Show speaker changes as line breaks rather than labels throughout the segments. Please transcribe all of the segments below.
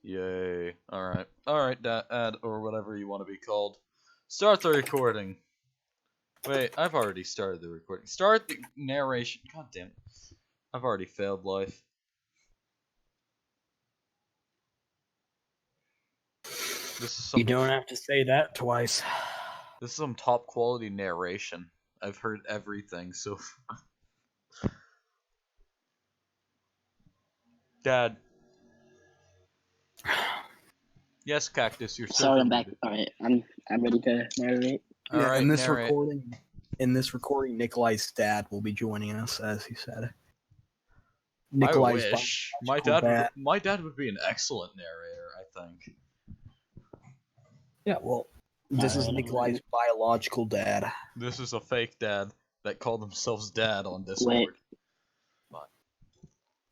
Yay. Alright. Alright, Dad, or whatever you want to be called. Start the recording. Wait, I've already started the recording. Start the narration. God damn it. I've already failed life. This is some,
You don't have to say that twice.
this is some top quality narration. I've heard everything so far. Dad. Yes, Cactus, you're
Sorry, I'm back. Alright, I'm ready to narrate.
Alright,
in this
narrate.
recording, Nikolai's dad will be joining us, as he said.
I wish. My
dad.
dad would be an excellent narrator, I think.
Yeah, well, this is Nikolai's biological dad.
This is a fake dad that called themselves dad on Discord.
Wait.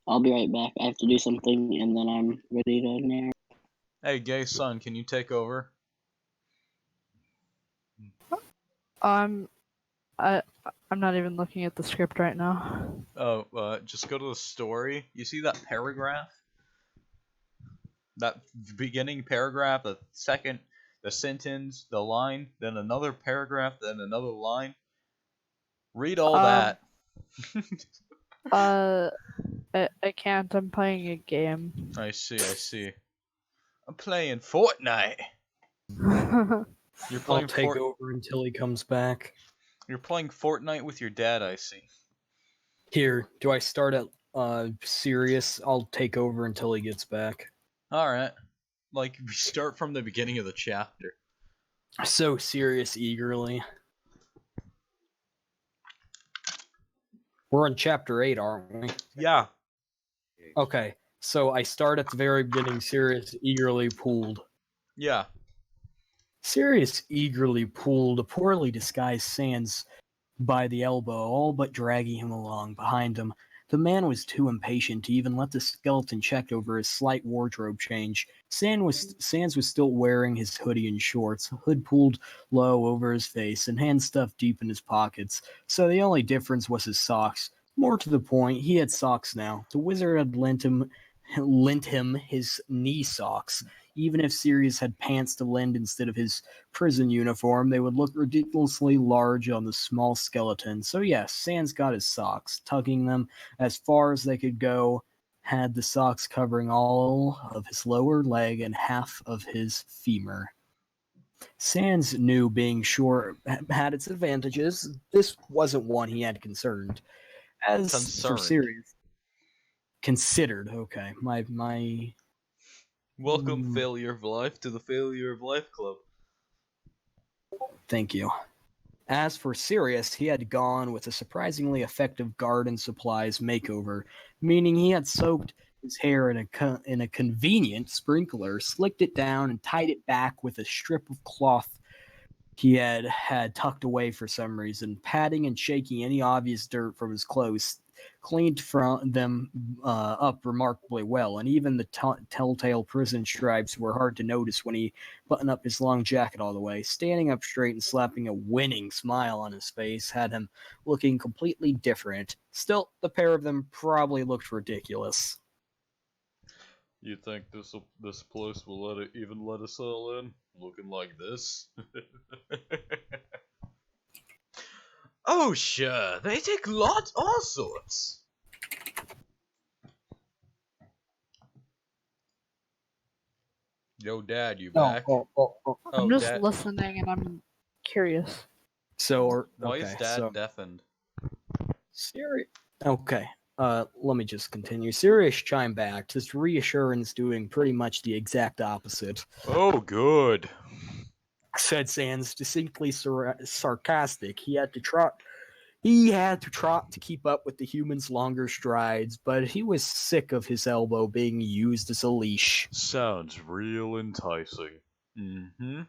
I'll be right back. I have to do something, and then I'm ready to narrate.
Hey, gay son, can you take over?
I'm not even looking at the script right now.
Oh, just go to the story. You see that paragraph? That beginning paragraph, the second, the sentence, the line, then another paragraph, then another line. Read all that.
I can't. I'm playing a game.
I see. I'm playing Fortnite. You're playing
I'll take over until he comes back.
You're playing Fortnite with your dad, I see.
Here, do I start at serious? I'll take over until he gets back.
Alright. Like, we start from the beginning of the chapter.
So serious eagerly. We're on chapter 8, aren't we?
Yeah.
Okay, so I start at the very beginning, Sirius eagerly pulled.
Yeah.
Sirius eagerly pulled a poorly disguised Sans by the elbow, all but dragging him along behind him. The man was too impatient to even let the skeleton check over his slight wardrobe change. Sans was still wearing his hoodie and shorts, hood pulled low over his face, and hands stuffed deep in his pockets, so the only difference was his socks. More to the point, he had socks now. The wizard had lent him his knee socks. Even if Sirius had pants to lend instead of his prison uniform, they would look ridiculously large on the small skeleton. So yes, Sans got his socks, tugging them as far as they could go, had the socks covering all of his lower leg and half of his femur. Sans knew being short had its advantages. This wasn't one he had concerned. As for Sirius, considered. Okay, my.
Welcome, Failure of Life, to the Failure of Life Club.
Thank you. As for Sirius, he had gone with a surprisingly effective garden supplies makeover, meaning he had soaked his hair in a convenient sprinkler, slicked it down, and tied it back with a strip of cloth he had tucked away for some reason, patting and shaking any obvious dirt from his clothes, cleaned them up remarkably well, and even the telltale prison stripes were hard to notice when he buttoned up his long jacket all the way. Standing up straight and slapping a winning smile on his face had him looking completely different. Still, the pair of them probably looked ridiculous.
You think this place will let us all in? Looking like this? Oh sure, they take all sorts. Yo, Dad, you back?
I'm just listening and I'm curious.
Why is Dad deafened?
Sirius. Okay. Let me just continue. Sirius chimed back, his reassurance doing pretty much the exact opposite.
Oh, good,
said Sans, distinctly sarcastic. He had to trot to keep up with the human's longer strides, but he was sick of his elbow being used as a leash.
Sounds real enticing. Mm-hmm.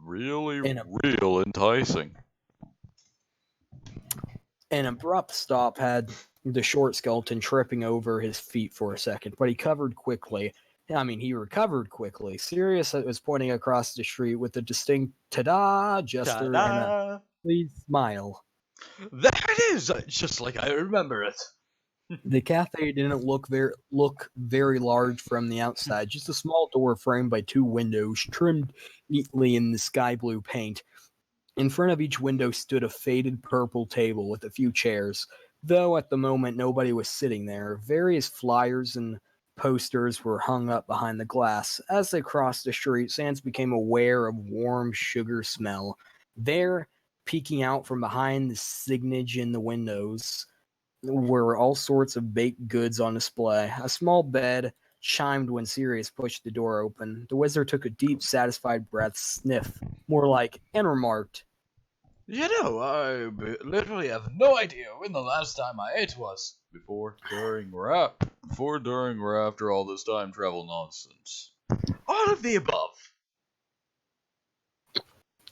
Real enticing.
An abrupt stop had the short skeleton tripping over his feet for a second, but he recovered quickly. Sirius was pointing across the street with a distinct ta-da gesture and a please smile.
There it is! Just like I remember it.
The cafe didn't look very large from the outside, just a small door framed by two windows, trimmed neatly in the sky blue paint. In front of each window stood a faded purple table with a few chairs, though at the moment nobody was sitting there. Various flyers and posters were hung up behind the glass. As they crossed the street, Sans became aware of warm sugar smell. There, peeking out from behind the signage in the windows, were all sorts of baked goods on display. A small bed chimed when Sirius pushed the door open. The wizard took a deep, satisfied breath, sniff, more like, and remarked,
You know, literally have no idea when the last time I ate was. Before, during, or after all this time travel nonsense. All of the above.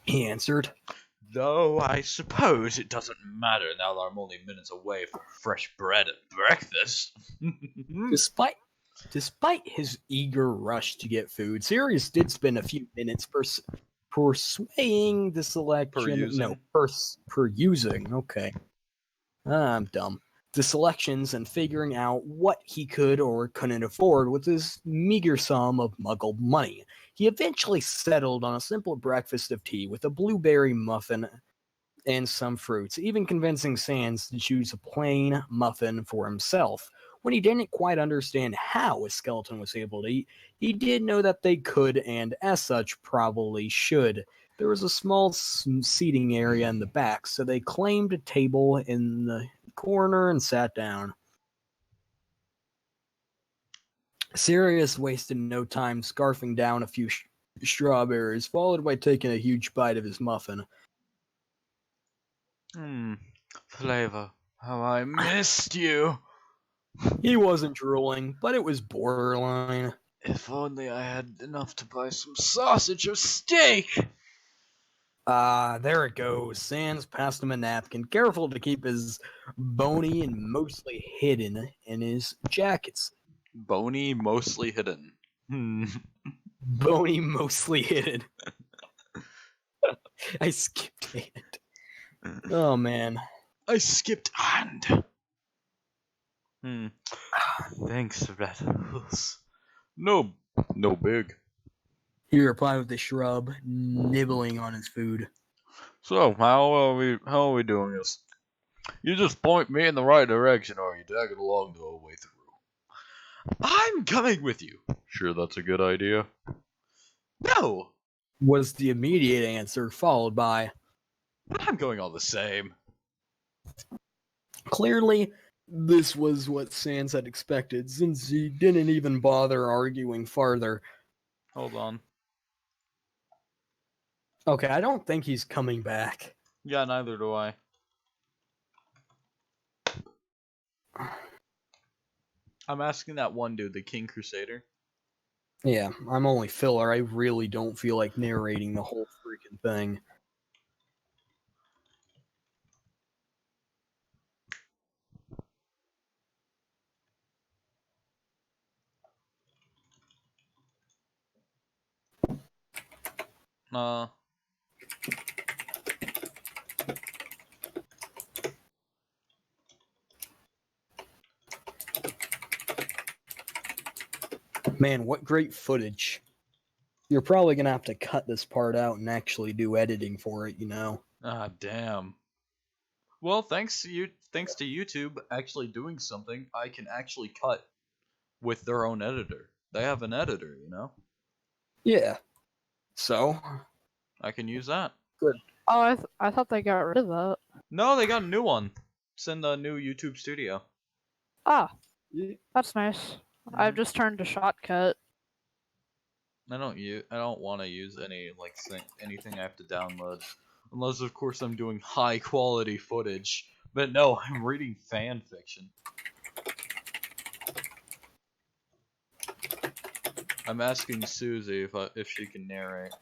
he answered.
Though I suppose it doesn't matter now that I'm only minutes away from fresh bread at breakfast.
Despite his eager rush to get food, Sirius did spend a few minutes persuading the selection. Perusing. Okay. I'm dumb. The selections and figuring out what he could or couldn't afford with his meager sum of muggled money. He eventually settled on a simple breakfast of tea with a blueberry muffin and some fruits, even convincing Sans to choose a plain muffin for himself. When he didn't quite understand how a skeleton was able to eat, he did know that they could, and as such, probably should. There was a small seating area in the back, so they claimed a table in the corner and sat down. Sirius wasted no time scarfing down a few strawberries, followed by taking a huge bite of his muffin.
Flavor, how I missed you.
He wasn't drooling, but it was borderline.
If only I had enough to buy some sausage or steak.
There it goes. Sans passed him a napkin, careful to keep his bony and mostly hidden in his jackets.
Bony, mostly hidden.
Bony, mostly hidden. I skipped it. Oh, man.
I skipped and. Thanks, Rattles. No big.
He replied with a shrug, nibbling on his food.
So, how are we doing this? You just point me in the right direction, or you tag it along the whole way through. I'm coming with you. Sure, that's a good idea. No,
Was the immediate answer, followed by,
I'm going all the same.
Clearly, this was what Sans had expected, since he didn't even bother arguing farther.
Hold on.
Okay, I don't think he's coming back.
Yeah, neither do I. I'm asking that one dude, the King Crusader.
Yeah, I'm only filler. I really don't feel like narrating the whole freaking thing. Man, what great footage. You're probably gonna have to cut this part out and actually do editing for it, you know?
Damn. Well, thanks to YouTube actually doing something, I can actually cut with their own editor. They have an editor, you know?
Yeah. So?
I can use that.
Good.
Oh, I thought they got rid of that.
No, they got a new one. It's in the new YouTube studio.
Ah, that's nice. I've
Mhm.
just turned to Shotcut.
I don't want to use anything I have to download, unless of course I'm doing high quality footage. But no, I'm reading fan fiction. I'm asking Susie if she can narrate.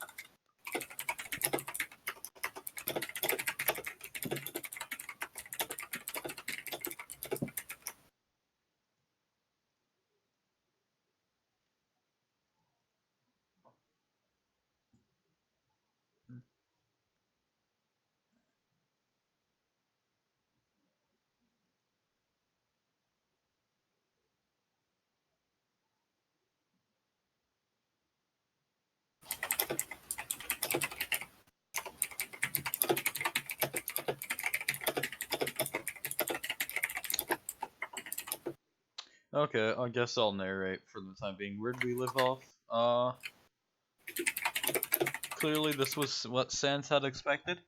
Okay, I guess I'll narrate for the time being. Where did we live off? Clearly this was what Sans had expected.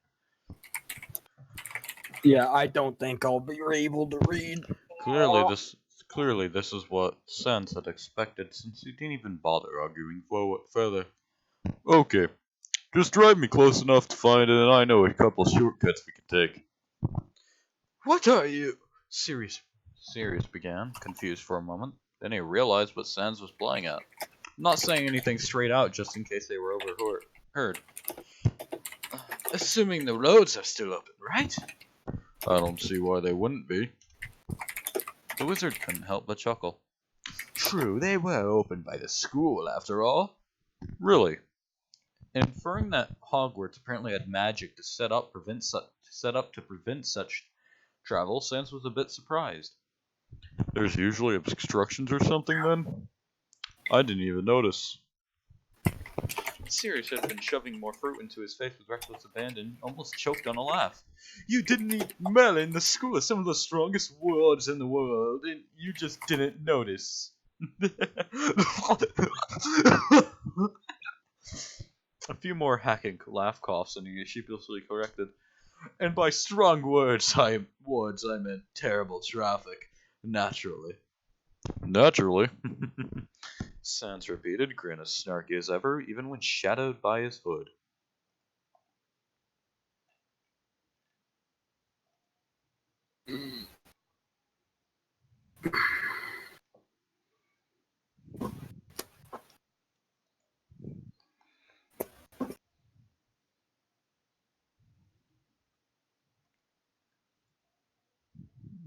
Yeah, I don't think I'll be able to read.
Clearly this is what Sans had expected, since he didn't even bother arguing forward further. Okay, just drive me close enough to find it, and I know a couple shortcuts we can take. What are you? Sirius began, confused for a moment. Then he realized what Sans was playing at. Not saying anything straight out, just in case they were overheard. Assuming the roads are still open, right? I don't see why they wouldn't be. The wizard couldn't help but chuckle. True, they were opened by the school, after all. Really? Inferring that Hogwarts apparently had magic to set up to prevent such travel, Sans was a bit surprised. There's usually obstructions or something then? I didn't even notice. Sirius had been shoving more fruit into his face with reckless abandon, almost choked on a laugh. You didn't eat melon. The school is some of the strongest wards in the world, and you just didn't notice. A few more hacking laugh coughs, and he sheepishly corrected. And by strong wards I meant terrible traffic. Naturally. Naturally. Sans repeated, grin as snarky as ever, even when shadowed by his hood.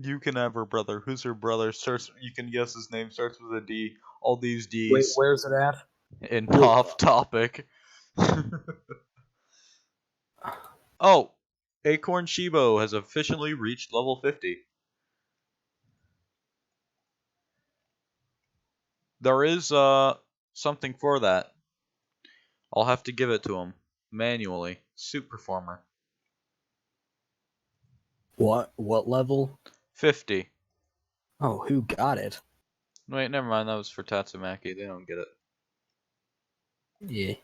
You can have her brother. Who's her brother? You can guess his name. Starts with a D. All these D's.
Wait, where's it at?
In off topic. Oh, Acorn Shibo has officially reached level 50. There is something for that. I'll have to give it to him manually. Suit performer.
What level?
50.
Oh, who got it?
Wait, never mind. That was for Tatsumaki. They don't get it.
Yeah.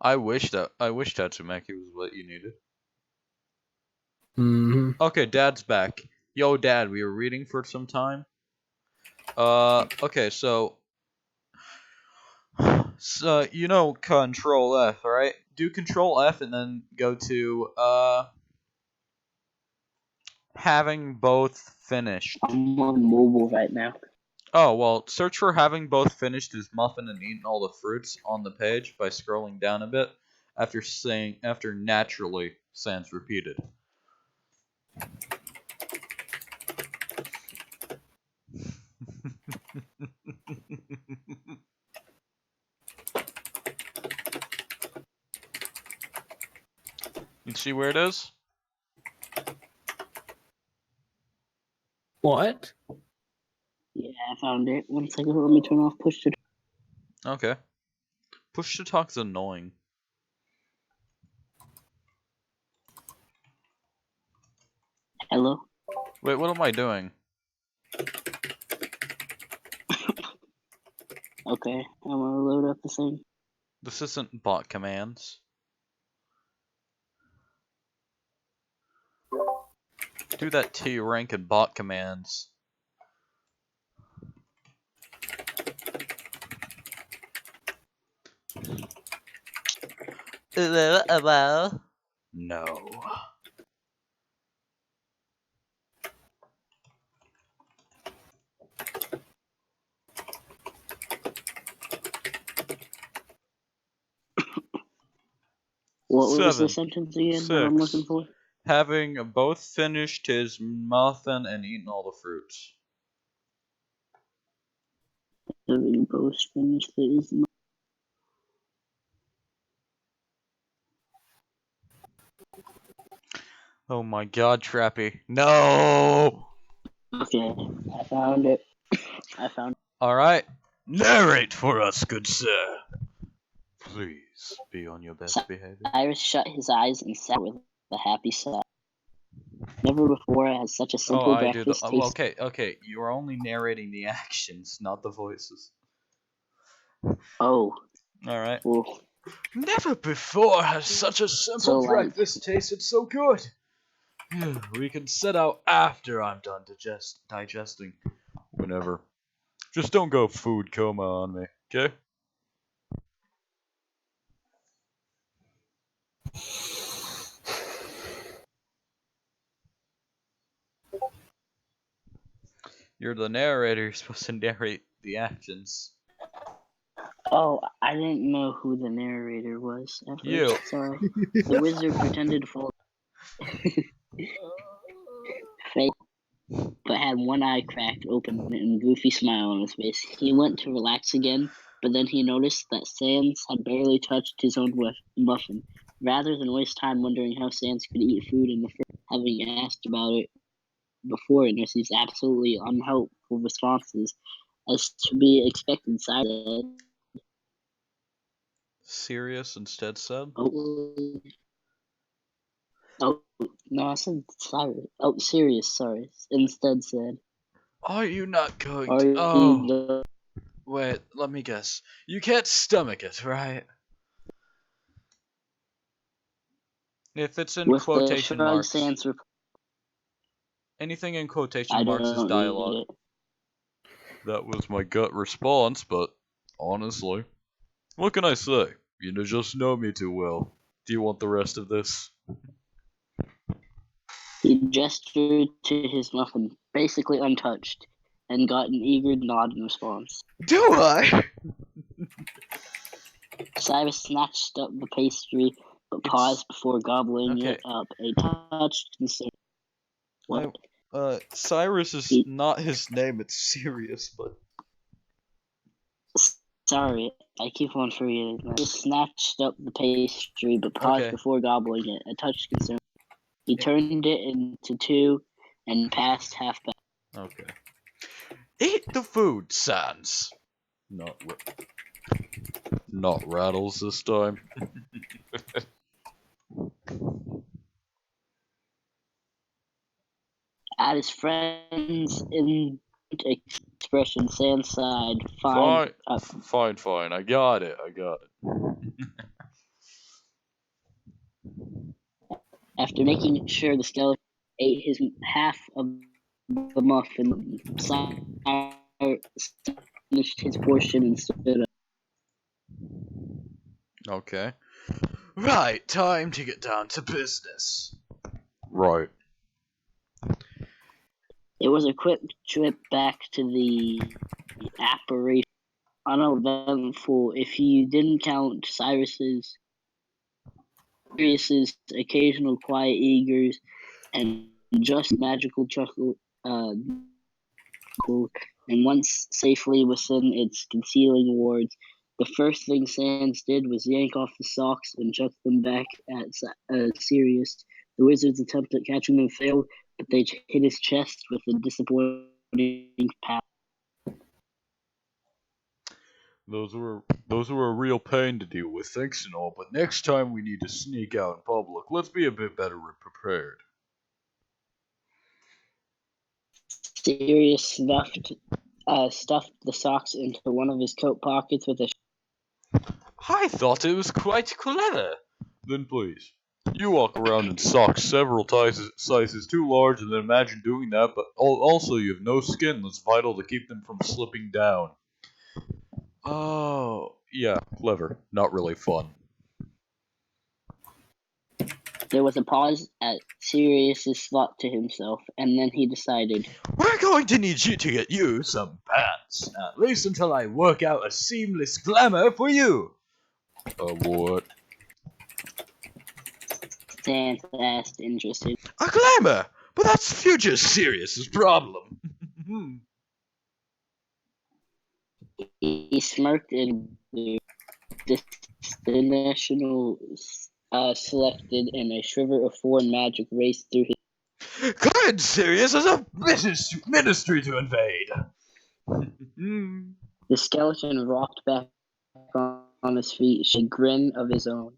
I wish Tatsumaki was what you needed.
Mm-hmm.
Okay, Dad's back. Yo, Dad, we were reading for some time. Okay, so you know Control F, right? Do Control F and then go to having both finished.
I'm on mobile right now.
Oh, well, search for having both finished his muffin and eaten all the fruits on the page by scrolling down a bit after naturally Sans repeated. You see where it is?
What?
Yeah, I found it. 1 second, let me turn off push to.
Okay. Push to talk is annoying.
Hello?
Wait, what am I doing?
Okay, I'm gonna load up the thing.
This isn't bot commands. Do that T rank and bot commands. No.
What was the
7,
sentence again that I'm
6.
looking for?
Having both finished his muffin and eaten all the fruits.
Having both finished these.
Oh my god, Trappy. No!
Okay, I found it. I found it.
Alright. Narrate for us, good sir. Please be on your best behavior.
Iris shut his eyes and sat with a happy sigh. Never before has such a
Oh,
simple
I do the.
breakfast tasted.
Okay. You are only narrating the actions, not the voices.
Oh,
All right.
well,
Never before has such a
so
simple
like,
breakfast tasted so good. We can set out after I'm done digesting. Whenever. Just don't go food coma on me, okay? You're the narrator. You're supposed to narrate the actions.
oh, I didn't know who the narrator was at
You.
first. Sorry. The wizard pretended to fall face, but had one eye cracked open and a goofy smile on his face. He went to relax again, but then he noticed that Sans had barely touched his own muffin. Rather than waste time wondering how Sans could eat food in the first, having asked about it before and received absolutely unhelpful responses, as to be expected, Cyrus.
Serious instead said?
Oh, oh, no, I said Cyrus. Oh, Sirius, sorry. Instead said,
Are you not going
"Are
to.
you
Oh. Wait, let me guess. You can't stomach it, right? If it's in
with the
quotation
shrug
marks.
Sans
Anything in quotation
I
marks is
don't
dialogue.
need it.
That was my gut response, but honestly, what can I say? You just know me too well. Do you want the rest of this?
He gestured to his muffin, basically untouched, and got an eager nod in response.
Do I?
Cyrus snatched up the pastry, but paused before gobbling
okay.
it up. A touched concern. What?
Cyrus is
He-
not his name, it's Sirius, but.
Sorry, I keep on forgetting that. He snatched up the pastry, but paused
Okay.
before gobbling it. A touched concern. He turned it into two and passed half back.
Okay. Eat the food, Sans. Not rattles this time.
At his friend's expression, Sans sighed. Fine.
Fine. I got it.
After making sure the skeleton ate his half of the muffin, Cyrus finished his portion and stood up.
Okay. Right, time to get down to business. Right.
It was a quick trip back to the apparition. Uneventful if you didn't count Sirius's occasional quiet eagers and just magical chuckle, and once safely within its concealing wards, the first thing Sans did was yank off the socks and chuck them back at Sirius. The wizard's attempt at catching them failed, but they hit his chest with a disappointing power.
Those were a real pain to deal with, thanks and all, but next time we need to sneak out in public, let's be a bit better prepared.
Sirius stuffed the socks into one of his coat pockets with a.
I thought it was quite clever. Then please, you walk around in socks several sizes too large and then imagine doing that, but also you have no skin that's vital to keep them from slipping down. Oh, yeah, clever. Not really fun.
There was a pause at Sirius's thought to himself, and then he decided,
We're going to need you to get you some pants, at least until I work out a seamless glamour for you. What?
Sans asked, interested.
A glamour? But that's future Sirius's problem.
He smirked and the national selected, and a shiver of foreign magic raced through his.
Current Sirius has a ministry to invade.
The skeleton rocked back on his feet, a grin of his own.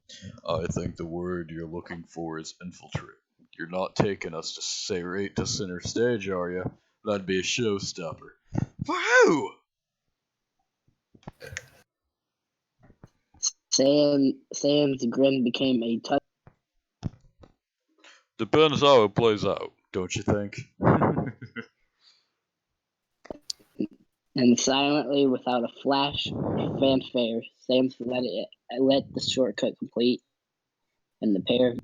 I think the word you're looking for is infiltrate. You're not taking us to straight to center stage, are you? That'd be a showstopper. For who?
Sam's grin became a touch.
Depends how it plays out, don't you think?
And silently, without a flash of fanfare, Sam let the shortcut complete, and the pair of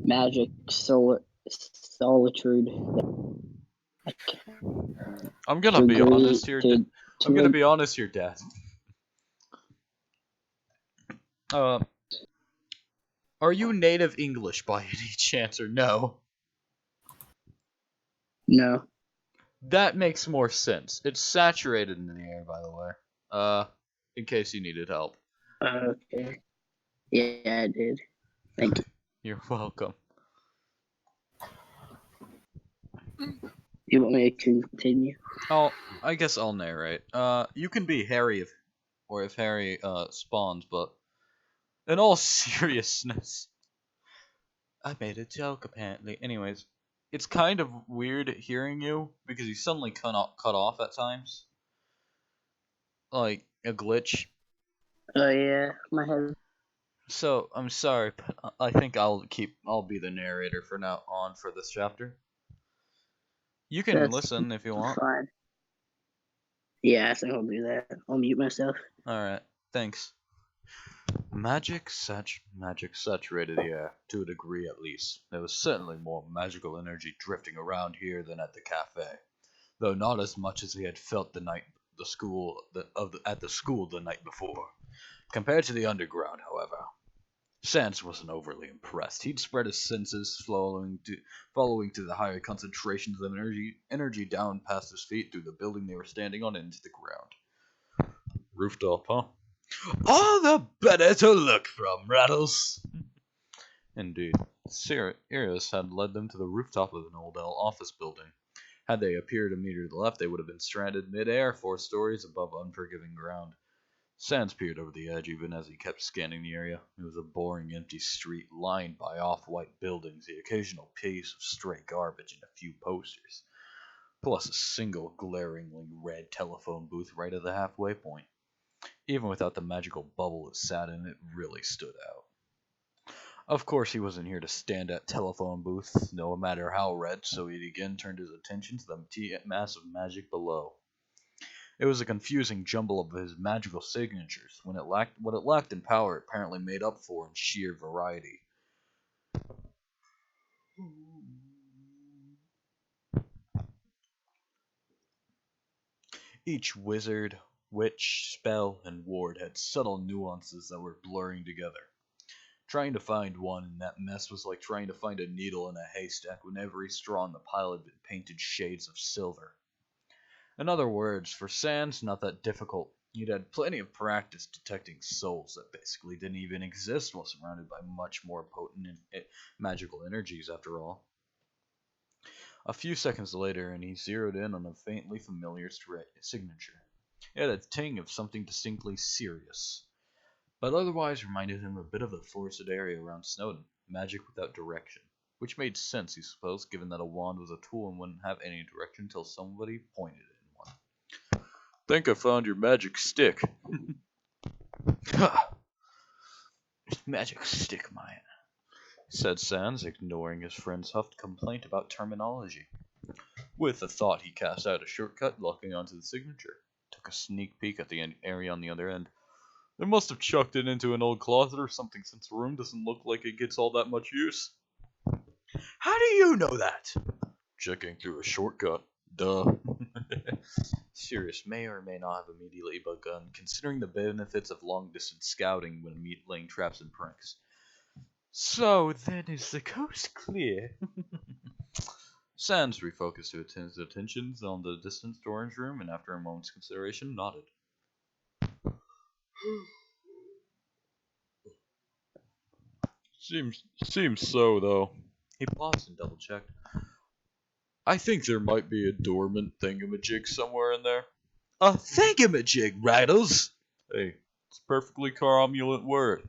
magic solitude
I'm gonna be honest here. I'm gonna
to
be honest here, Dad. Are you native English by any chance or no?
no.
That makes more sense. It's saturated in the air, by the way. In case you needed help.
Okay. Yeah, I did. Thank you.
You're welcome.
You want me to continue?
I guess I'll narrate. You can be Harry if Harry spawns, but in all seriousness, I made a joke apparently. Anyways, it's kind of weird hearing you because you suddenly cut off at times, like a glitch.
Oh yeah, my head.
So I'm sorry, but I think I'll be the narrator for now on for this chapter. You can
That's
listen if you want.
fine. Yeah, I think I'll do that. I'll mute myself.
Alright, thanks. Magic saturated the air, to a degree at least. There was certainly more magical energy drifting around here than at the cafe, though not as much as he had felt at the school the night before. Compared to the underground, however, Sans wasn't overly impressed. He'd spread his senses, following to the higher concentrations of energy down past his feet through the building they were standing on into the ground. Rooftop, huh? All the better to look from, Rattles! Indeed. Sirius had led them to the rooftop of an old office building. Had they appeared a meter to the left, they would have been stranded mid-air 4 stories above unforgiving ground. Sans peered over the edge even as he kept scanning the area. It was a boring, empty street lined by off-white buildings, the occasional piece of stray garbage, and a few posters, plus a single glaringly red telephone booth right at the halfway point. Even without the magical bubble it sat in, it really stood out. Of course, he wasn't here to stand at telephone booth, no matter how red, so he again turned his attention to the mass of magic below. It was a confusing jumble of his magical signatures. What it lacked in power, it apparently made up for in sheer variety. Each wizard, witch, spell, and ward had subtle nuances that were blurring together. Trying to find one in that mess was like trying to find a needle in a haystack when every straw in the pile had been painted shades of silver. In other words, for Sans, not that difficult. He'd had plenty of practice detecting souls that basically didn't even exist while surrounded by much more potent magical energies, after all. A few seconds later, and he zeroed in on a faintly familiar signature. It had a ting of something distinctly serious, but otherwise reminded him a bit of the forested area around Snowdon, magic without direction. Which made sense, he supposed, given that a wand was a tool and wouldn't have any direction until somebody pointed it in one. Think I found your magic stick. Magic stick, mine, said Sans, ignoring his friend's huffed complaint about terminology. With a thought, he cast out a shortcut, locking onto the signature. Took a sneak peek at the area on the other end. They must have chucked it into an old closet or something, since the room doesn't look like it gets all that much use. How do you know that? Checking through a shortcut. Duh. Sirius may or may not have immediately begun considering the benefits of long-distance scouting when laying traps and pranks. So then is the coast clear? Sans refocused his attentions on the distant storage room and after a moment's consideration nodded. Seems so, though. He paused and double-checked. I think there might be a dormant thingamajig somewhere in there. A thingamajig, Rattles! Hey, it's a perfectly comulent word.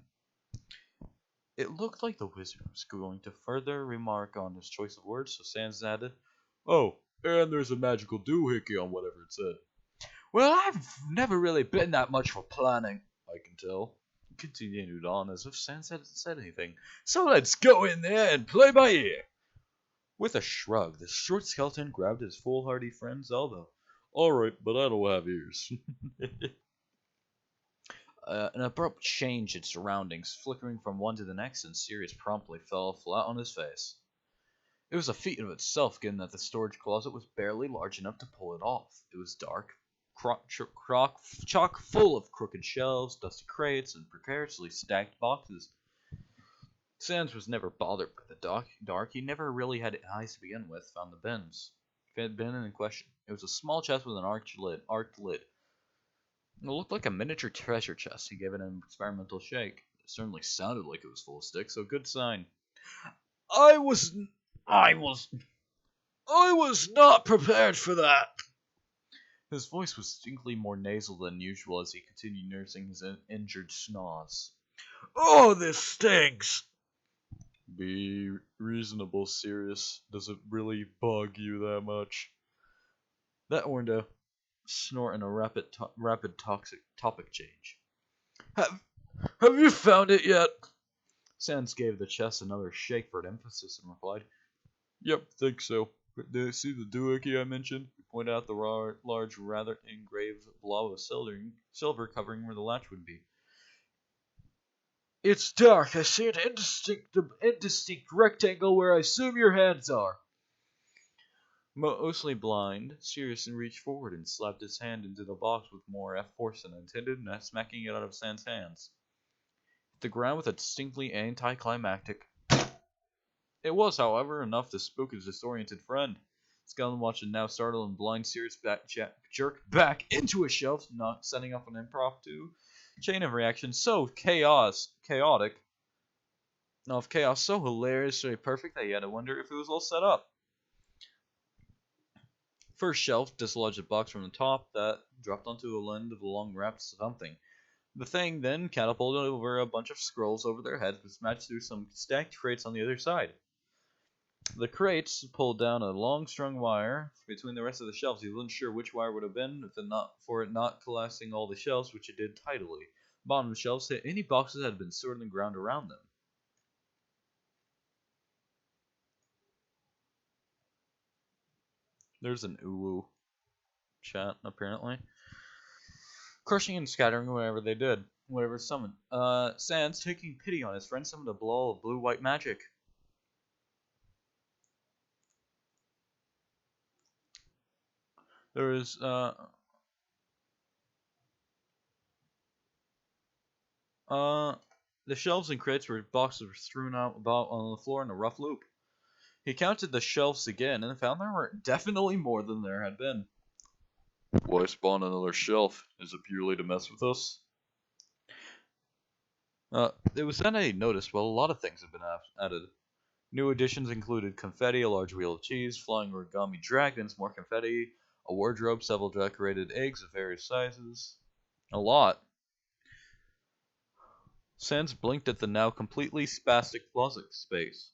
It looked like the wizard was going to further remark on his choice of words, so Sans added, "Oh, and there's a magical doohickey on whatever it said." "Well, I've never really been that much for planning, I can tell," he continued on as if Sans hadn't said anything. "So let's go in there and play by ear." With a shrug, the short skeleton grabbed his foolhardy friend's elbow. "Alright, but I don't have ears." An abrupt change in surroundings, flickering from one to the next, and Sirius promptly fell flat on his face. It was a feat of itself, given that the storage closet was barely large enough to pull it off. It was dark, chock full of crooked shelves, dusty crates, and precariously stacked boxes. Sans was never bothered by the dark. He never really had eyes to begin with. Found the bin in question. It was a small chest with an arched lid. It looked like a miniature treasure chest. He gave it an experimental shake. It certainly sounded like it was full of sticks, so good sign. I was not prepared for that." His voice was distinctly more nasal than usual as he continued nursing his injured schnoz. "Oh, this stinks." "Be reasonable, Sirius. Does it really bug you that much?" That warned a snort and a rapid topic change. Have you found it yet?" Sans gave the chest another shake for emphasis and replied, "Yep, think so. Did you see the doohickey I mentioned?" He pointed out the large, rather engraved blob of silver covering where the latch would be. "It's dark. I see an indistinct rectangle where I assume your hands are." Mostly blind, Sirius reached forward and slapped his hand into the box with more force than intended, smacking it out of Sans' hands. The ground with a distinctly anticlimactic. It was, however, enough to spook his disoriented friend. Skeleton watched and now startled and blind Sirius jerk back into a shelf, not setting up an impromptu chain of reactions so chaotic, of chaos so hilariously perfect that he had to wonder if it was all set up. First shelf dislodged a box from the top that dropped onto a end of a long wrapped something. The thing then catapulted over a bunch of scrolls over their heads, but smashed through some stacked crates on the other side. The crates pulled down a long strung wire between the rest of the shelves. He wasn't sure which wire would have been if it not collapsing all the shelves, which it did tidily. The bottom shelves hit any boxes that had been stored in the ground around them. There's an uwu chat, apparently. Crushing and scattering whatever summoned. Sans, taking pity on his friend, summoned a ball of blue-white magic. There is, the shelves and crates where boxes were strewn out about on the floor in a rough loop. He counted the shelves again and found there were definitely more than there had been. "Why spawn another shelf? Is it purely to mess with us?" It was then he noticed, well, a lot of things have been added. New additions included confetti, a large wheel of cheese, flying origami dragons, more confetti, a wardrobe, several decorated eggs of various sizes. A lot. Sans blinked at the now completely spastic closet space.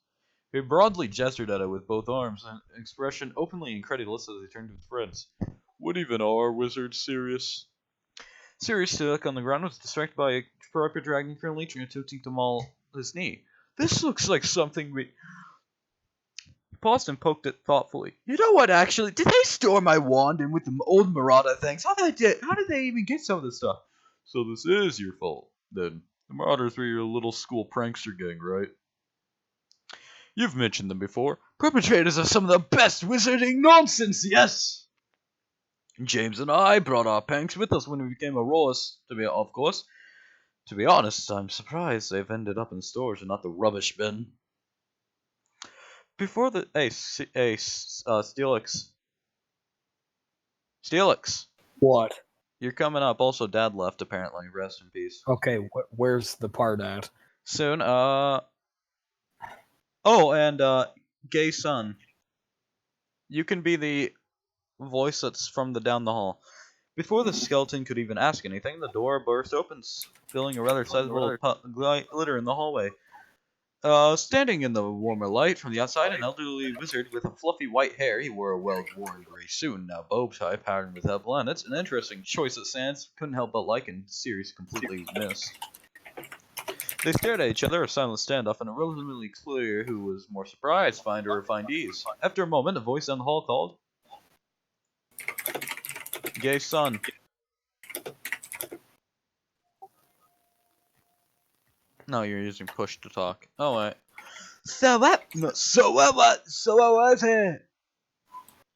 He broadly gestured at it with both arms, an expression openly incredulous as he turned to his friends. "What even are wizards, Sirius?" Sirius stood up on the ground and was distracted by a proper dragon currently attempting to maul his knee. "This looks like something we..." He paused and poked it thoughtfully. "You know what, actually? Did they store my wand in with the old Marauder things? How did they even get some of this stuff?" "So this is your fault, then. The Marauders were your little school prankster gang, right?" "You've mentioned them before. Perpetrators of some of the best wizarding nonsense, yes! James and I brought our pranks with us when we became Auroras, of course. To be honest, I'm surprised they've ended up in storage and not the rubbish bin." Before the... Steelix. Steelix!
What?
You're coming up. Also, Dad left, apparently. Rest in peace.
Okay, where's the part at?
Soon, Oh, and, Gay Son. You can be the voice that's from down the hall. Before the skeleton could even ask anything, the door burst open, spilling a rather sizable glitter in the hallway. Standing in the warmer light from the outside, an elderly wizard with a fluffy white hair. He wore a well-worn gray suit and a bow tie patterned with planets. An interesting choice that Sans couldn't help but like, and Sirius completely missed. They stared at each other, a silent standoff, and it was relatively clear who was more surprised, finder or findees. After a moment, a voice down the hall called, "Gay son." No, you're using push to talk. Oh, wait. So what? So what? So what was it?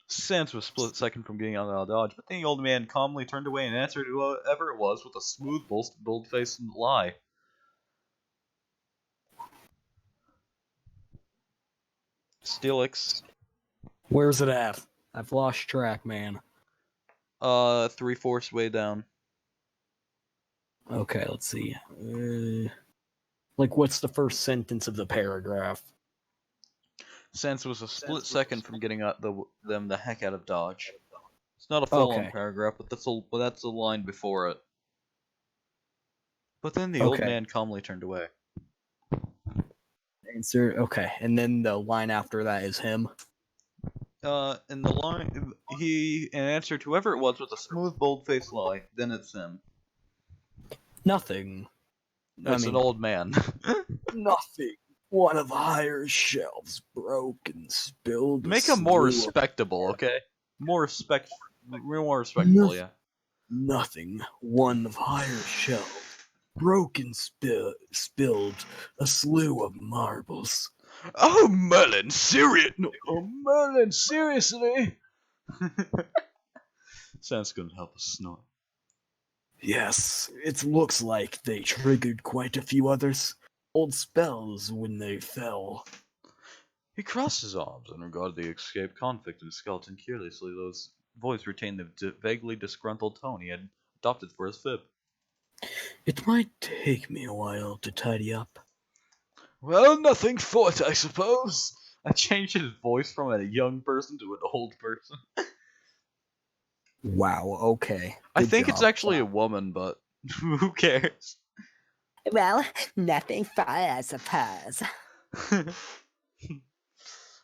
Sans was a split second from getting out of dodge, but then the old man calmly turned away and answered whoever it was with a smooth, bold-faced lie. Steelix.
Where's it at? I've lost track, man.
3/4 way down.
Okay, let's see. Like, what's the first sentence of the paragraph?
Sans was a split second from getting them the heck out of dodge. It's not a full-on paragraph, but that's a line before it. But then the old man calmly turned away.
Answer. Okay, and then the line after that is him.
In the line, he answered whoever it was with a smooth, bold-faced lie. Then it's him.
Nothing.
It's an old man.
Nothing. One of the higher shelves broke and spilled.
Make him more respectable, okay? More respectable, yeah.
Nothing. One of higher shelves broke and spilled a slew of marbles.
Oh, Merlin, serious? No, oh, Merlin, seriously? Sans couldn't help but snort.
Yes, it looks like they triggered quite a few others. Old spells when they fell.
He crossed his arms and regarded the escaped convict and his skeleton curiously. Those voice retained the vaguely disgruntled tone he had adopted for his fib.
It might take me a while to tidy up.
Well, nothing for it, I suppose. I changed his voice from a young person to an old person.
Wow, okay.
I think it's actually a woman, but who cares?
Well, nothing for it, I suppose.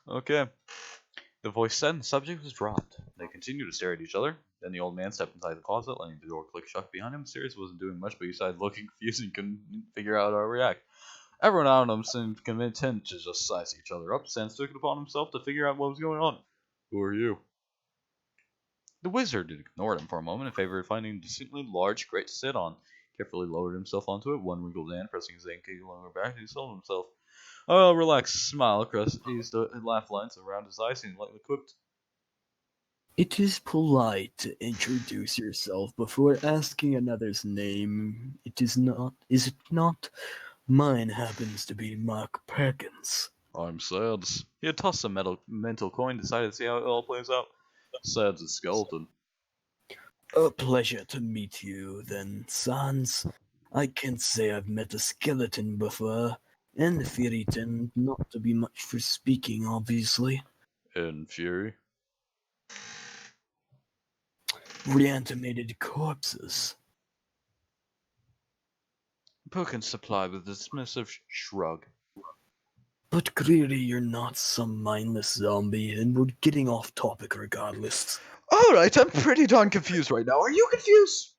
Okay. The voice said and the subject was dropped. They continued to stare at each other. Then the old man stepped inside the closet, letting the door click shut behind him. Sirius wasn't doing much, but besides looking confused and couldn't figure out how to react. Everyone out of them seemed content to just size each other up. Sans took it upon himself to figure out what was going on. Who are you? The wizard ignored him for a moment in favor of finding a distinctly large crate to sit on. Carefully lowered himself onto it, one wrinkled hand, pressing his ankle longer back, he settled himself. Oh, relaxed smile across his laugh lines around his eyes, and he lightly quipped.
It is polite to introduce yourself before asking another's name. Is it not? Mine happens to be Mark Perkins.
I'm Sads. He had tossed a mental coin, decided to see how it all plays out. Sads is skeleton.
A pleasure to meet you, then, Sans. I can't say I've met a skeleton before, and the Fury tend not to be much for speaking, obviously.
In Fury?
Reanimated corpses.
Perkins supplied with a dismissive shrug.
But clearly you're not some mindless zombie, and we're getting off topic regardless.
Alright, I'm pretty darn confused right now. Are you confused?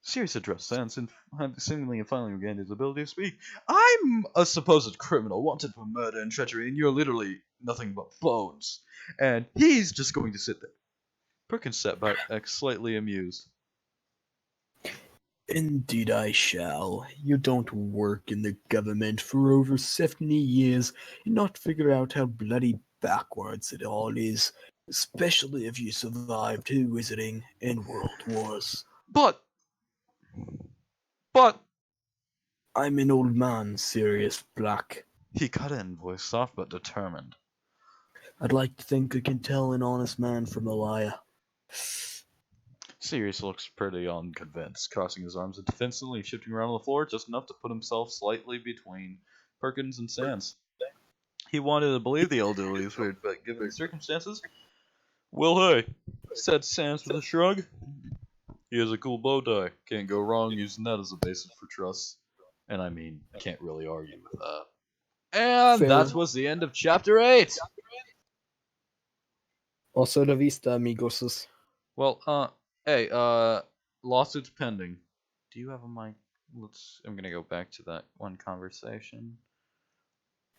Sirius addressed Sans and seemingly finally regained his ability to speak. I'm a supposed criminal wanted for murder and treachery, and you're literally nothing but bones. And he's just going to sit there. Perkins sat back, slightly amused.
Indeed I shall. You don't work in the government for over 70 years and not figure out how bloody backwards it all is, especially if you survived 2 wizarding and world wars.
But...
I'm an old man, Sirius Black.
He cut in, voice soft but determined.
I'd like to think I can tell an honest man from a liar.
Sirius looks pretty unconvinced, crossing his arms and defensively shifting around on the floor just enough to put himself slightly between Perkins and Sans. He wanted to believe the elderly was weird, but given the circumstances... Well, hey, said Sans with a shrug. He has a cool bow tie. Can't go wrong using that as a basis for trust. And I mean, can't really argue with that. And
Fair.
that was the end of chapter 8.
Also, de vista, amigos.
Well, hey, lawsuits pending. Do you have a mic? I'm gonna go back to that one conversation.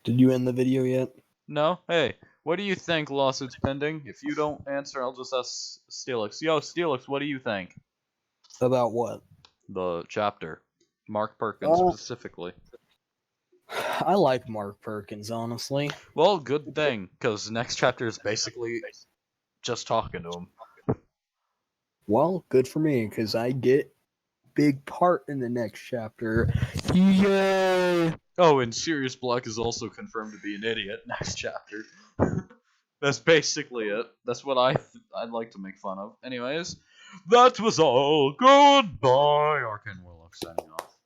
Did you end the video yet?
No? Hey, what do you think, lawsuits pending? If you don't answer, I'll just ask Steelix. Yo, Steelix, what do you think?
About what?
The chapter. Mark Perkins, specifically.
I like Mark Perkins, honestly.
Well, good thing, because next chapter is basically just talking to him.
Well, good for me, because I get big part in the next chapter. Yay!
Oh, and Sirius Black is also confirmed to be an idiot next chapter. That's basically it. That's what I'd like to make fun of. Anyways, that was all. Goodbye, Arcane Warlock signing off.